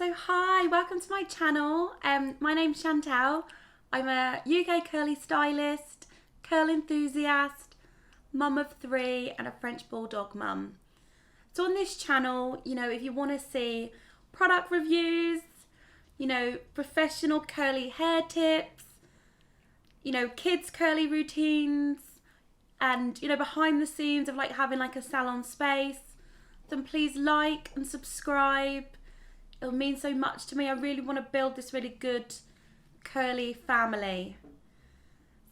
So hi, welcome to my channel. My name's Chantal. I'm a UK curly stylist, curl enthusiast, mum of 3 and a French bulldog mum. So on this channel, if you want to see product reviews, professional curly hair tips, kids curly routines, and behind the scenes of having a salon space, then please like and subscribe. It'll mean so much to me. I really want to build this really good curly family.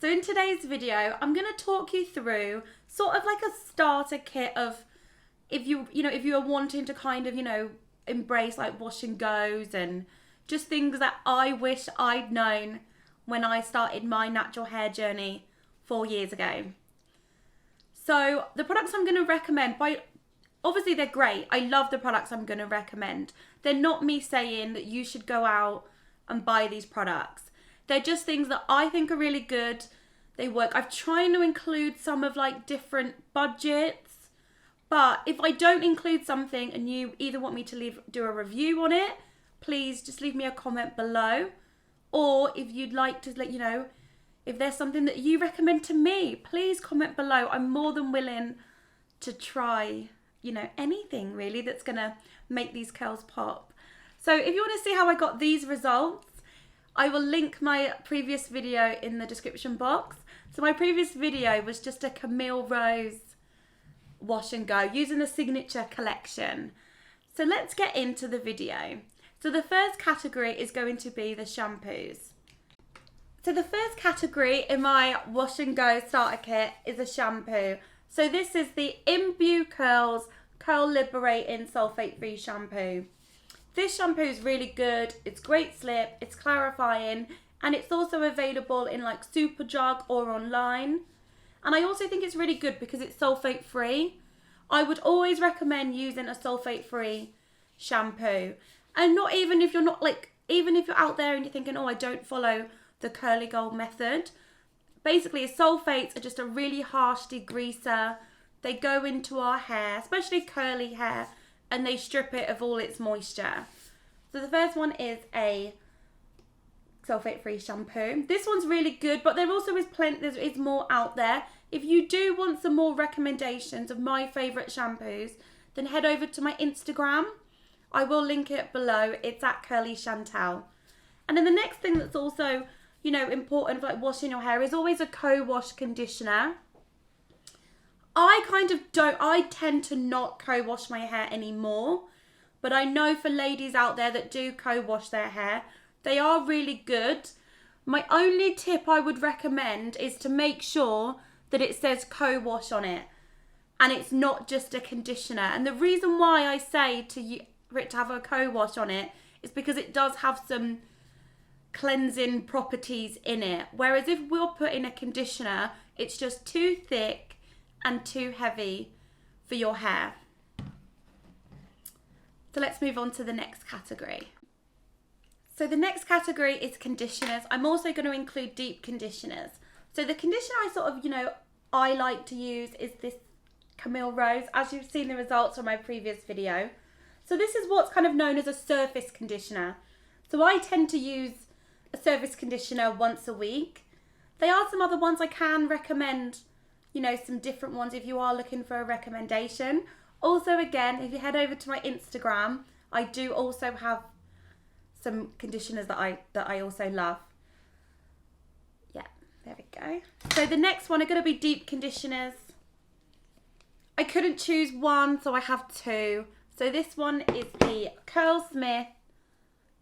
So in today's video, I'm going to talk you through sort of like a starter kit of if you are wanting to kind of, embrace wash and goes and just things that I wish I'd known when I started my natural hair journey 4 years ago. So the products I'm going to recommend, obviously they're great. I love the products I'm going to recommend. They're not me saying that you should go out and buy these products. They're just things that I think are really good. They work. I've tried to include some of different budgets, but if I don't include something and you either want me to do a review on it, please just leave me a comment below. Or if you'd like to if there's something that you recommend to me, please comment below. I'm more than willing to try anything really that's gonna make these curls pop. So if you want to see how I got these results, I will link my previous video in the description box. So my previous video was just a Camille Rose wash and go using the signature collection. So let's get into the video. So the first category is going to be the shampoos. So the first category in my wash and go starter kit is a shampoo. So this is the Imbue Curls Curl Liberating Sulfate Free Shampoo. This shampoo is really good. It's great slip, it's clarifying, and it's also available in Super Jug or online. And I also think it's really good because it's sulfate free. I would always recommend using a sulfate free shampoo. And not even if you're not even if you're out there and you're thinking, oh, I don't follow the curly gold method. Basically, sulfates are just a really harsh degreaser. They go into our hair, especially curly hair, and they strip it of all its moisture. So the first one is a sulfate-free shampoo. This one's really good, but there also is there is more out there. If you do want some more recommendations of my favourite shampoos, then head over to my Instagram. I will link it below. It's at Curly Chantal. And then the next thing that's also important for washing your hair is always a co-wash conditioner. I tend to not co-wash my hair anymore, but I know for ladies out there that do co-wash their hair, they are really good. My only tip I would recommend is to make sure that it says co-wash on it and it's not just a conditioner. And the reason why I say for it to have a co-wash on it is because it does have some cleansing properties in it, whereas if we're putting a conditioner, it's just too thick and too heavy for your hair. So let's move on to the next category. So the next category is conditioners. I'm also going to include deep conditioners. So the conditioner I like to use is this Camille Rose, as you've seen the results from my previous video. So this is what's kind of known as a surface conditioner. So I tend to use a surface conditioner once a week. There are some other ones I can recommend, some different ones if you are looking for a recommendation. Also, again, if you head over to my Instagram, I do also have some conditioners that I also love. Yeah, there we go. So the next one are going to be deep conditioners. I couldn't choose one, so I have 2. So this one is the Curlsmith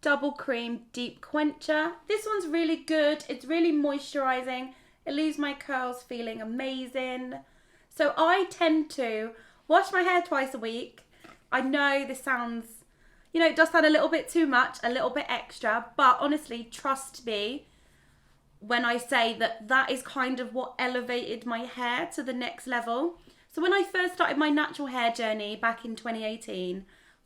Double Cream Deep Quencher. This one's really good. It's really moisturising. It leaves my curls feeling amazing. So I tend to wash my hair twice a week. I know this sounds, it does sound a little bit too much, a little bit extra, but honestly, trust me when I say that is kind of what elevated my hair to the next level. So when I first started my natural hair journey back in 2018,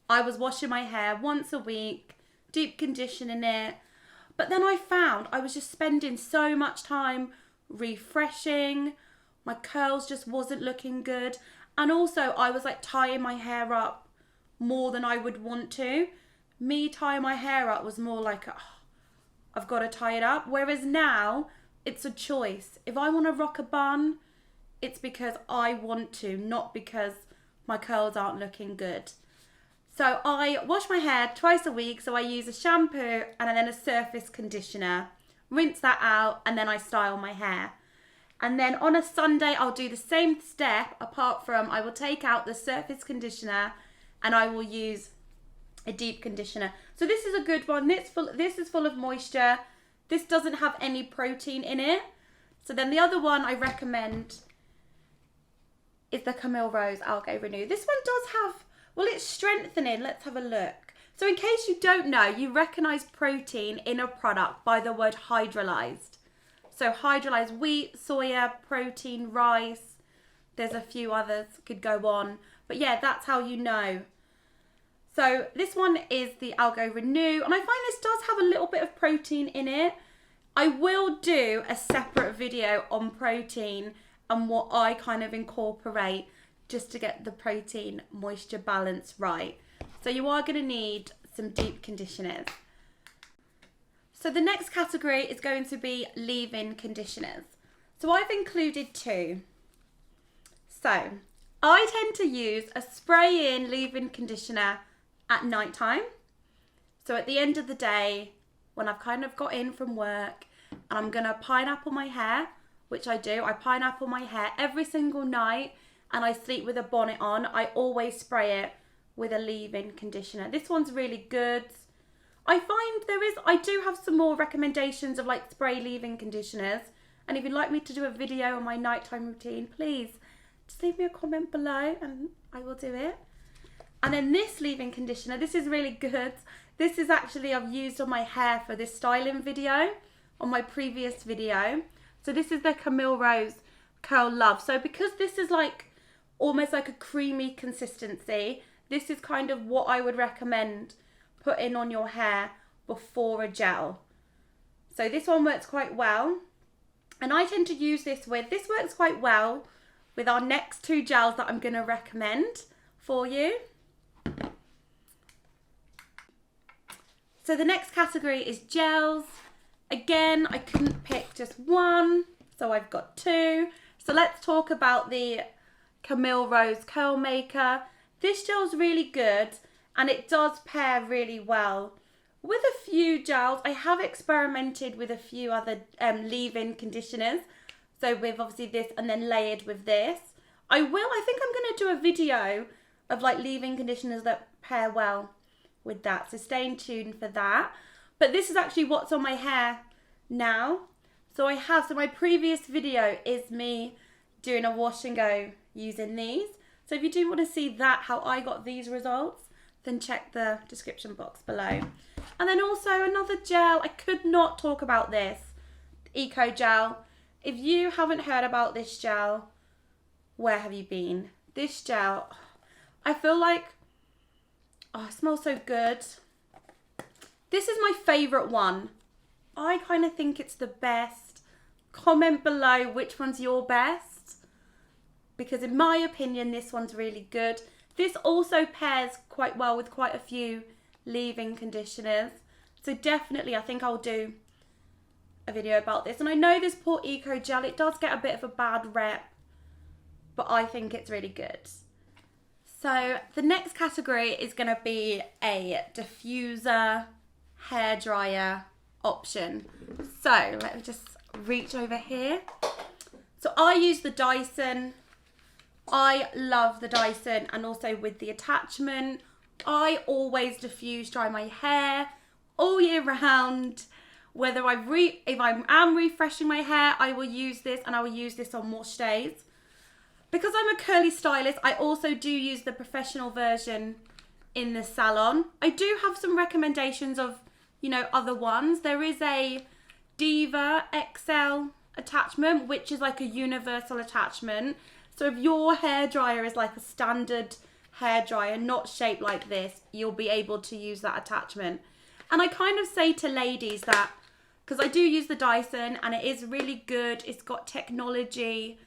I was washing my hair once a week, deep conditioning it. But then I found I was just spending so much time refreshing. My curls just wasn't looking good. And also I was tying my hair up more than I would want to, me tying my hair up was more like, oh, I've got to tie it up. Whereas now, it's a choice. If I want to rock a bun, it's because I want to, not because my curls aren't looking good. So I wash my hair twice a week. So I use a shampoo and then a surface conditioner. Rinse that out and then I style my hair. And then on a Sunday, I'll do the same step, apart from I will take out the surface conditioner and I will use a deep conditioner. So this is a good one. This is full of moisture. This doesn't have any protein in it. So then the other one I recommend is the Camille Rose Algae Renew. This one does have, well, it's strengthening. Let's have a look. So in case you don't know, you recognise protein in a product by the word hydrolyzed. So hydrolyzed wheat, soya, protein, rice. There's a few others, could go on. But yeah, that's how you know. So this one is the Algae Renew. And I find this does have a little bit of protein in it. I will do a separate video on protein and what I kind of incorporate just to get the protein moisture balance right. So you are going to need some deep conditioners. So the next category is going to be leave-in conditioners. So I've included two. So I tend to use a spray-in leave-in conditioner at night time. So at the end of the day, when I've kind of got in from work and I'm going to pineapple my hair, which I do, I pineapple my hair every single night and I sleep with a bonnet on, I always spray it with a leave-in conditioner. This one's really good. I find I do have some more recommendations of like spray leave-in conditioners. And if you'd like me to do a video on my nighttime routine, please just leave me a comment below and I will do it. And then this leave-in conditioner, this is really good. This is actually, I've used on my hair for this styling video, on my previous video. So this is the Camille Rose Curl Love. So because this is like almost like a creamy consistency, this is kind of what I would recommend putting on your hair before a gel. So this one works quite well. And I tend to use this works quite well with our next two gels that I'm going to recommend for you. So the next category is gels. Again, I couldn't pick just one, so I've got two. So let's talk about the Camille Rose Curl Maker. This gel's really good and it does pair really well with a few gels. I have experimented with a few other leave-in conditioners. So with obviously this and then layered with this. I think I'm going to do a video of like leave-in conditioners that pair well with that. So stay tuned for that. But this is actually what's on my hair now. So my previous video is me doing a wash and go using these. So if you do want to see that, how I got these results, then check the description box below. And then also another gel, I could not talk about this, Eco Gel. If you haven't heard about this gel, where have you been? This gel, I feel like, oh, it smells so good. This is my favourite one. I kind of think it's the best. Comment below which one's your best. Because in my opinion, this one's really good. This also pairs quite well with quite a few leave-in conditioners. So definitely, I think I'll do a video about this. And I know this poor Eco Gel, it does get a bit of a bad rep. But I think it's really good. So the next category is going to be a diffuser hairdryer option. So let me just reach over here. So I use the Dyson. I love the Dyson and also with the attachment. I always diffuse dry my hair all year round. Whether if I am refreshing my hair, I will use this and I will use this on wash days. Because I'm a curly stylist, I also do use the professional version in the salon. I do have some recommendations of, other ones. There is a Diva XL attachment, which is like a universal attachment. So if your hairdryer is like a standard hairdryer, not shaped like this, you'll be able to use that attachment. And I kind of say to ladies that, because I do use the Dyson and it is really good. It's got technology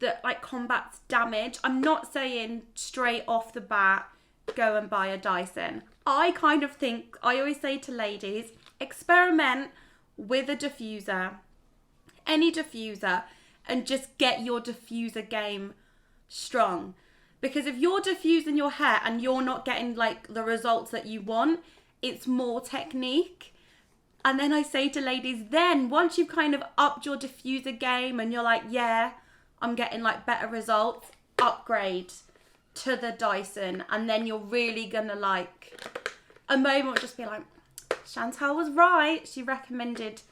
that like combats damage. I'm not saying straight off the bat, go and buy a Dyson. I kind of think, I always say to ladies, experiment with a diffuser, any diffuser, and just get your diffuser game strong. Because if you're diffusing your hair and you're not getting like the results that you want, it's more technique. And then I say to ladies, then once you've kind of upped your diffuser game and you're like, yeah, I'm getting like better results, upgrade to the Dyson. And then you're really gonna like, a moment will just be like, Chantal was right. She recommended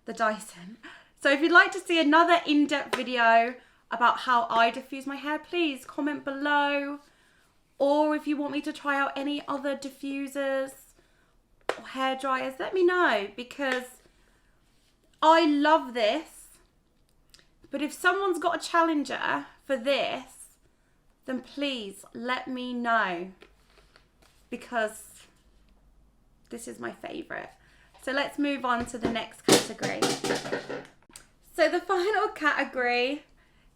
the Dyson. So if you'd like to see another in-depth video about how I diffuse my hair, please comment below. Or if you want me to try out any other diffusers or hair dryers, let me know, because I love this. But if someone's got a challenger for this, then please let me know, because this is my favourite. So let's move on to the next category. So the final category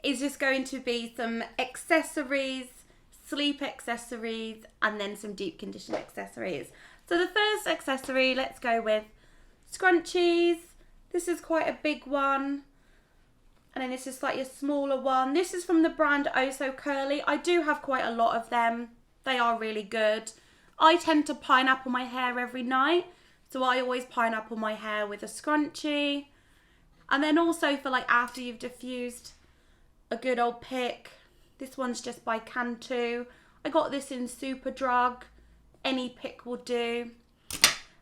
is just going to be some accessories, sleep accessories, and then some deep condition accessories. So the first accessory, let's go with scrunchies. This is quite a big one. And then this is slightly a smaller one. This is from the brand Oh So Curly. I do have quite a lot of them. They are really good. I tend to pineapple my hair every night. So I always pineapple my hair with a scrunchie. And then also for like after you've diffused, a good old pick. This one's just by Cantu. I got this in Superdrug. Any pick will do.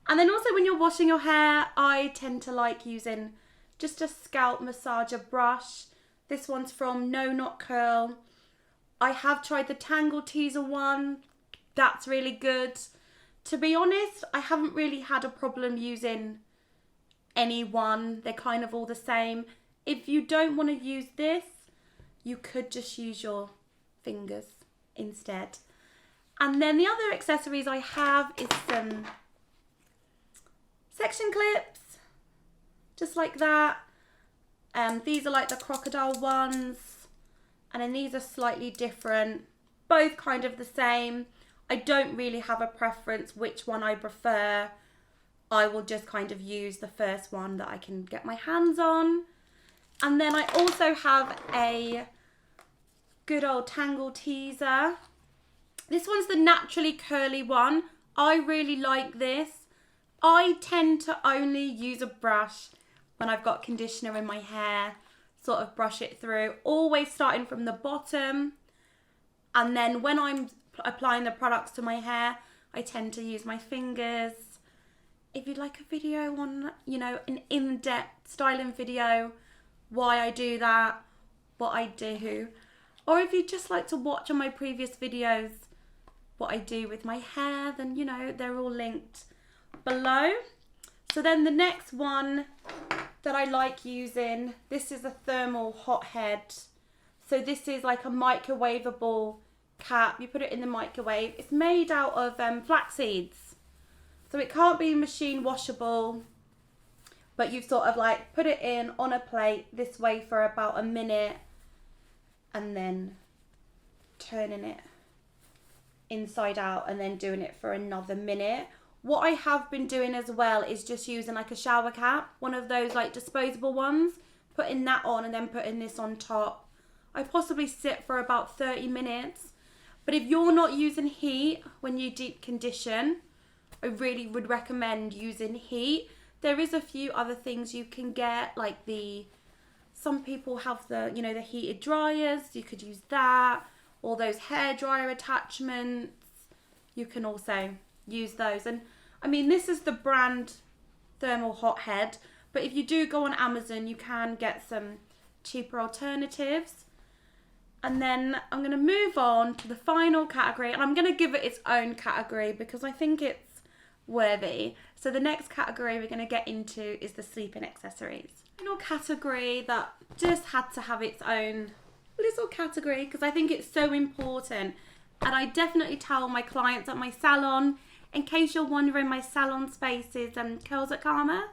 And then also when you're washing your hair, I tend to like using just a scalp massager brush. This one's from No Not Curl. I have tried the Tangle Teaser one. That's really good. To be honest, I haven't really had a problem using any one. They're kind of all the same. If you don't want to use this, you could just use your fingers instead. And then the other accessories I have is some section clips, just like that. These are like the crocodile ones, and then these are slightly different, both kind of the same. I don't really have a preference which one I prefer. I will just kind of use the first one that I can get my hands on. And then I also have a good old Tangle Teaser. This one's the naturally curly one. I really like this. I tend to only use a brush when I've got conditioner in my hair, sort of brush it through, always starting from the bottom. And then when I'm applying the products to my hair, I tend to use my fingers. If you'd like a video on, you know, an in-depth styling video, why I do that, what I do, or if you'd just like to watch on my previous videos what I do with my hair, then, you know, they're all linked below. So then the next one that I like using, this is a thermal hothead. So this is like a microwavable cap. You put it in the microwave. It's made out of flax seeds. So it can't be machine washable, but you've sort of like put it in on a plate this way for about a minute and then turning it inside out and then doing it for another minute. What I have been doing as well is just using like a shower cap, one of those like disposable ones, putting that on and then putting this on top. I possibly sit for about 30 minutes. But if you're not using heat when you deep condition, I really would recommend using heat. There is a few other things you can get, like some people have the, you know, the heated dryers. You could use that, or those hair dryer attachments. You can also use those. And I mean, this is the brand Thermal Hothead, but if you do go on Amazon, you can get some cheaper alternatives. And then I'm going to move on to the final category, and I'm going to give it its own category because I think it's worthy. So the next category we're going to get into is the sleeping accessories. Final category that just had to have its own little category because I think it's so important. And I definitely tell my clients at my salon, in case you're wondering, my salon space is Curls at Karma.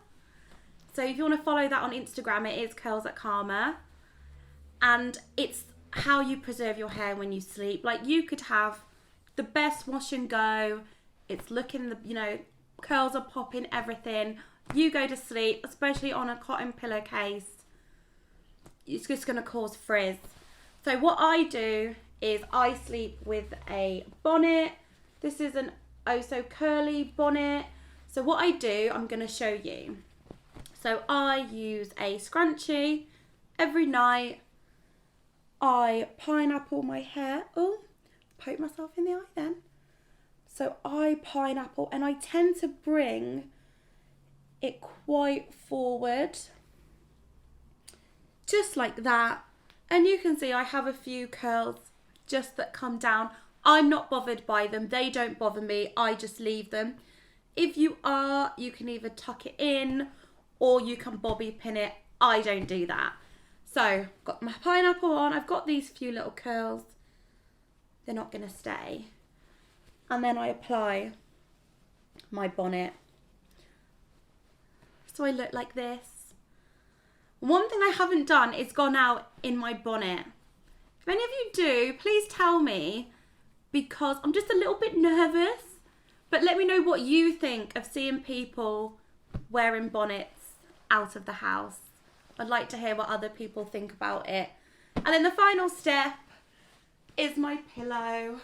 So if you want to follow that on Instagram, it is Curls at Karma. And it's how you preserve your hair when you sleep. Like, you could have the best wash and go It's looking, curls are popping, everything. You go to sleep, especially on a cotton pillowcase. It's just going to cause frizz. So what I do is I sleep with a bonnet. This is an oh so curly bonnet. So what I do, I'm going to show you. So I use a scrunchie every night. I pineapple my hair. Oh, poke myself in the eye then. So I pineapple, and I tend to bring it quite forward. Just like that. And you can see I have a few curls just that come down. I'm not bothered by them. They don't bother me. I just leave them. If you are, you can either tuck it in or you can bobby pin it. I don't do that. So, got my pineapple on. I've got these few little curls. They're not going to stay. And then I apply my bonnet. So I look like this. One thing I haven't done is gone out in my bonnet. If any of you do, please tell me, because I'm just a little bit nervous. But let me know what you think of seeing people wearing bonnets out of the house. I'd like to hear what other people think about it. And then the final step is my pillow.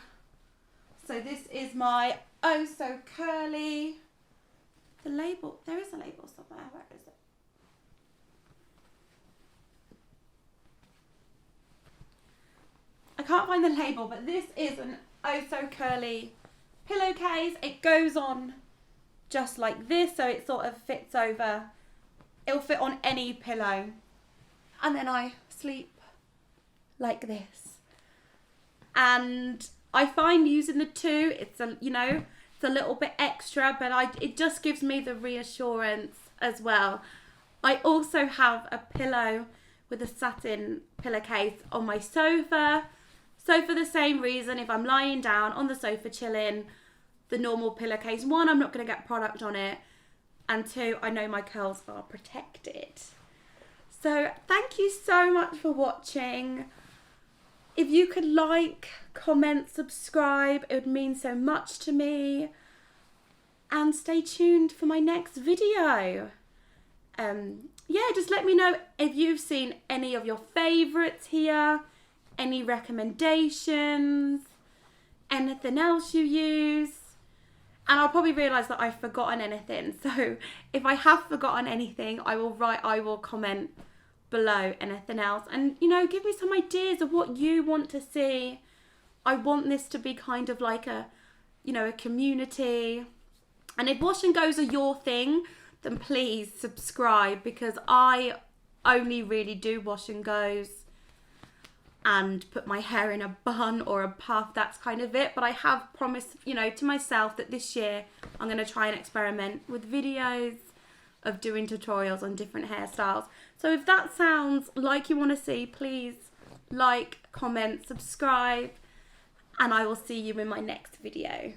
So this is my oh so curly. The label, there is a label somewhere. Where is it? I can't find the label, but this is an oh so curly pillowcase. It goes on just like this, so it sort of fits over. It'll fit on any pillow. And then I sleep like this. And I find using the two, it's a, it's a little bit extra, but it just gives me the reassurance as well. I also have a pillow with a satin pillowcase on my sofa. So for the same reason, if I'm lying down on the sofa chilling, the normal pillowcase, one, I'm not going to get product on it. And two, I know my curls are protected. So thank you so much for watching. If you could like, comment, subscribe, it would mean so much to me. And stay tuned for my next video. Yeah, just let me know if you've seen any of your favourites here, any recommendations, anything else you use. And I'll probably realise that I've forgotten anything. So if I have forgotten anything, I will comment below anything else. And, give me some ideas of what you want to see. I want this to be kind of like a community. And if wash and goes are your thing, then please subscribe, because I only really do wash and goes and put my hair in a bun or a puff. That's kind of it. But I have promised, to myself that this year I'm going to try and experiment with videos of doing tutorials on different hairstyles. So if that sounds like you want to see, please like, comment, subscribe, and I will see you in my next video.